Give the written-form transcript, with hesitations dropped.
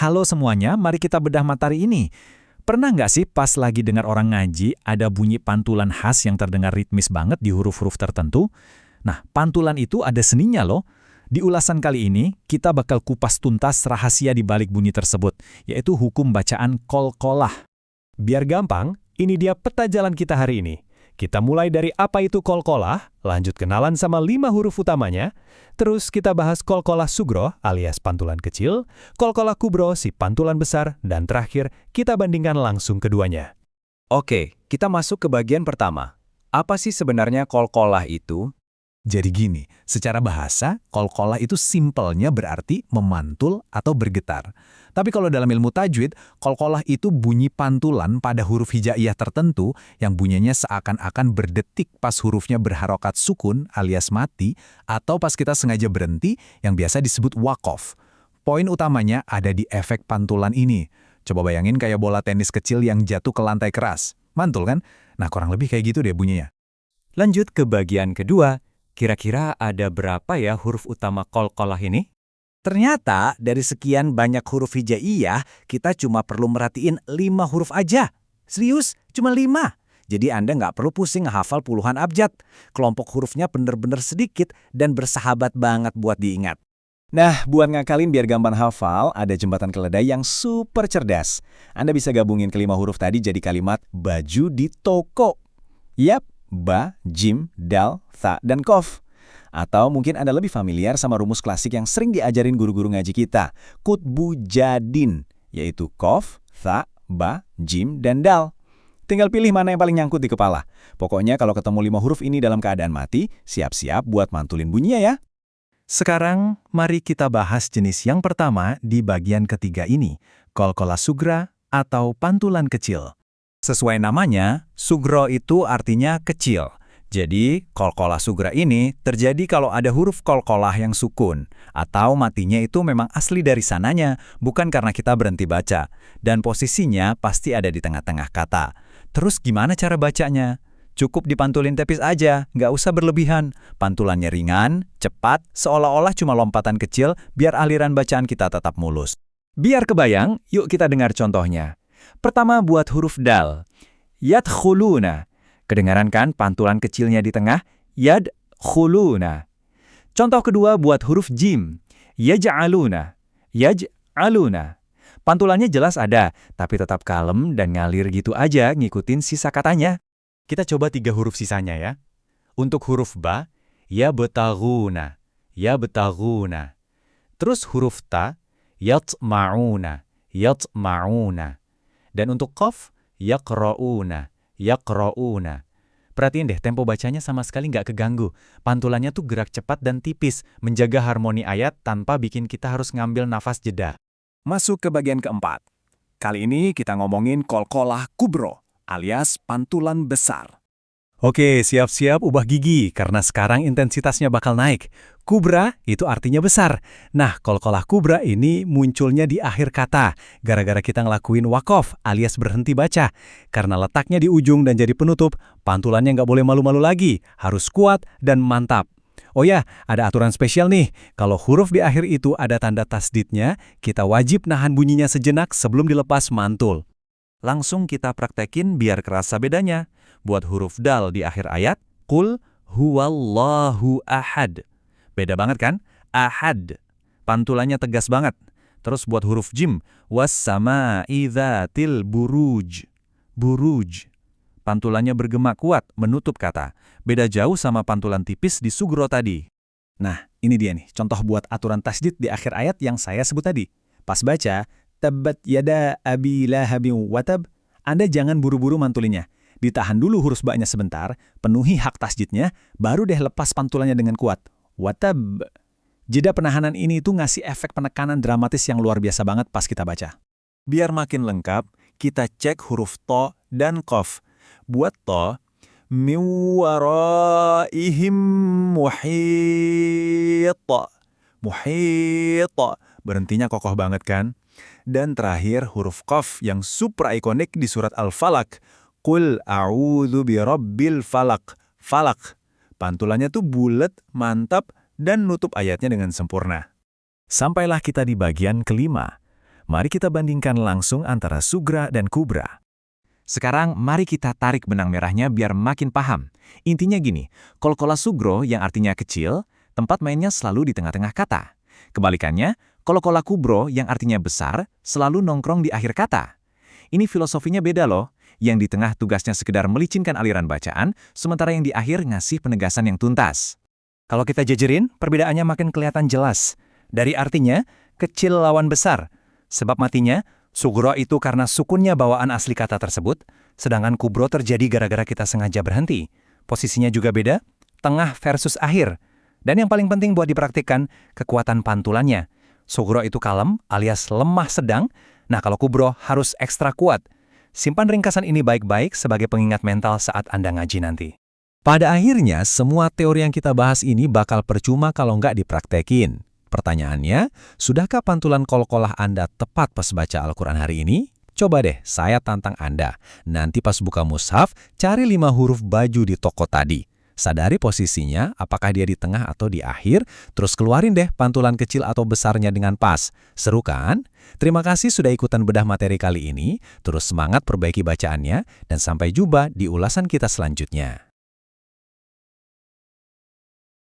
Halo semuanya, mari kita bedah materi ini. Pernah nggak sih pas lagi dengar orang ngaji, ada bunyi pantulan khas yang terdengar ritmis banget di huruf-huruf tertentu? Nah, pantulan itu ada seninya loh. Di ulasan kali ini, kita bakal kupas tuntas rahasia di balik bunyi tersebut, yaitu hukum bacaan qalqalah. Biar gampang, ini dia peta jalan kita hari ini. Kita mulai dari apa itu qalqalah, lanjut kenalan sama 5 huruf utamanya, terus kita bahas qalqalah sugro alias pantulan kecil, qalqalah kubro si pantulan besar, dan terakhir kita bandingkan langsung keduanya. Oke, kita masuk ke bagian pertama. Apa sih sebenarnya qalqalah itu? Jadi gini, secara bahasa, qalqalah itu simpelnya berarti memantul atau bergetar. Tapi kalau dalam ilmu tajwid, qalqalah itu bunyi pantulan pada huruf hijaiyah tertentu yang bunyinya seakan-akan berdetik pas hurufnya berharokat sukun alias mati, atau pas kita sengaja berhenti yang biasa disebut waqaf. Poin utamanya ada di efek pantulan ini. Coba bayangin kayak bola tenis kecil yang jatuh ke lantai keras. Mantul kan? Nah, kurang lebih kayak gitu deh bunyinya. Lanjut ke bagian kedua. Kira-kira ada berapa ya huruf utama qalqalah ini? Ternyata dari sekian banyak huruf hijaiyah, kita cuma perlu merhatiin 5 huruf aja. Serius, cuma 5. Jadi Anda nggak perlu pusing ngehafal puluhan abjad. Kelompok hurufnya bener-bener sedikit dan bersahabat banget buat diingat. Nah, buat ngakalin biar gampang hafal, ada jembatan keledai yang super cerdas. Anda bisa gabungin kelima huruf tadi jadi kalimat baju di toko. Yap, ba, jim, dal, tha, dan kof. Atau mungkin Anda lebih familiar sama rumus klasik yang sering diajarin guru-guru ngaji kita, kutbu jadin, yaitu kof, tha, ba, jim, dan dal. Tinggal pilih mana yang paling nyangkut di kepala. Pokoknya kalau ketemu 5 huruf ini dalam keadaan mati, siap-siap buat mantulin bunyinya ya. Sekarang, mari kita bahas jenis yang pertama di bagian ketiga ini, qalqalah sugra atau pantulan kecil. Sesuai namanya, sugro itu artinya kecil. Jadi, qalqalah sugra ini terjadi kalau ada huruf qalqalah yang sukun, atau matinya itu memang asli dari sananya, bukan karena kita berhenti baca. Dan posisinya pasti ada di tengah-tengah kata. Terus gimana cara bacanya? Cukup dipantulin tipis aja, nggak usah berlebihan. Pantulannya ringan, cepat, seolah-olah cuma lompatan kecil biar aliran bacaan kita tetap mulus. Biar kebayang, yuk kita dengar contohnya. Pertama buat huruf dal. Yadkhuluna. Kedengaran kan pantulan kecilnya di tengah? Yadkhuluna. Contoh kedua buat huruf jim. Yaj'aluna. Yaj'aluna. Pantulannya jelas ada, tapi tetap kalem dan ngalir gitu aja ngikutin sisa katanya. Kita coba 3 huruf sisanya ya. Untuk huruf ba, yabtaghuna. Yabtaghuna. Terus huruf ta, yatma'una. Yatma'una. Dan untuk qaf, yaqra'una, yaqra'una. Perhatiin deh, tempo bacanya sama sekali nggak keganggu. Pantulannya tuh gerak cepat dan tipis, menjaga harmoni ayat tanpa bikin kita harus ngambil nafas jeda. Masuk ke bagian keempat. Kali ini kita ngomongin qalqalah kubro, alias pantulan besar. Oke, siap-siap ubah gigi, karena sekarang intensitasnya bakal naik. Kubra itu artinya besar. Nah, qalqalah kubra ini munculnya di akhir kata, gara-gara kita ngelakuin waqaf alias berhenti baca. Karena letaknya di ujung dan jadi penutup, pantulannya nggak boleh malu-malu lagi, harus kuat dan mantap. Oh ya, ada aturan spesial nih. Kalau huruf di akhir itu ada tanda tasdidnya, kita wajib nahan bunyinya sejenak sebelum dilepas mantul. Langsung kita praktekin biar kerasa bedanya. Buat huruf dal di akhir ayat, qul huwallahu ahad. Beda banget kan? Ahad. Pantulannya tegas banget. Terus buat huruf jim, wassama'i dzatil buruj. Buruj. Pantulannya bergema kuat, menutup kata. Beda jauh sama pantulan tipis di sugro tadi. Nah, ini dia nih, contoh buat aturan tasdid di akhir ayat yang saya sebut tadi. Pas baca, tabbat yada abi lahabin watab, Anda jangan buru-buru mantulinnya. Ditahan dulu huruf ba-nya sebentar, penuhi hak tasdidnya, baru deh lepas pantulannya dengan kuat. Watab. Jeda penahanan ini tuh ngasih efek penekanan dramatis yang luar biasa banget pas kita baca. Biar makin lengkap, kita cek huruf to dan qaf. Buat to, min waraihim muhit. Muhit. Berhentinya kokoh banget kan? Dan terakhir huruf qaf yang super ikonik di surat Al-Falaq. Qul a'udzu birabbil falaq. Falaq. Pantulannya tuh bulet, mantap, dan nutup ayatnya dengan sempurna. Sampailah kita di bagian kelima. Mari kita bandingkan langsung antara sugra dan kubra. Sekarang mari kita tarik benang merahnya biar makin paham. Intinya gini, kolkola sugro yang artinya kecil, tempat mainnya selalu di tengah-tengah kata. Kebalikannya, kolkola kubro yang artinya besar, selalu nongkrong di akhir kata. Ini filosofinya beda loh. Yang di tengah tugasnya sekedar melicinkan aliran bacaan, sementara yang di akhir ngasih penegasan yang tuntas. Kalau kita jejerin, perbedaannya makin kelihatan jelas. Dari artinya, kecil lawan besar. Sebab matinya, sugro itu karena sukunnya bawaan asli kata tersebut, sedangkan kubro terjadi gara-gara kita sengaja berhenti. Posisinya juga beda, tengah versus akhir. Dan yang paling penting buat dipraktikkan, kekuatan pantulannya. Sugro itu kalem alias lemah sedang, nah kalau kubro harus ekstra kuat. Simpan ringkasan ini baik-baik sebagai pengingat mental saat Anda ngaji nanti. Pada akhirnya, semua teori yang kita bahas ini bakal percuma kalau nggak dipraktekin. Pertanyaannya, sudahkah pantulan kolkolah Anda tepat pas baca Al-Quran hari ini? Coba deh, saya tantang Anda. Nanti pas buka mushaf, cari 5 huruf baju di toko tadi. Sadari posisinya, apakah dia di tengah atau di akhir, terus keluarin deh pantulan kecil atau besarnya dengan pas. Seru kan? Terima kasih sudah ikutan bedah materi kali ini, terus semangat perbaiki bacaannya, dan sampai jumpa di ulasan kita selanjutnya.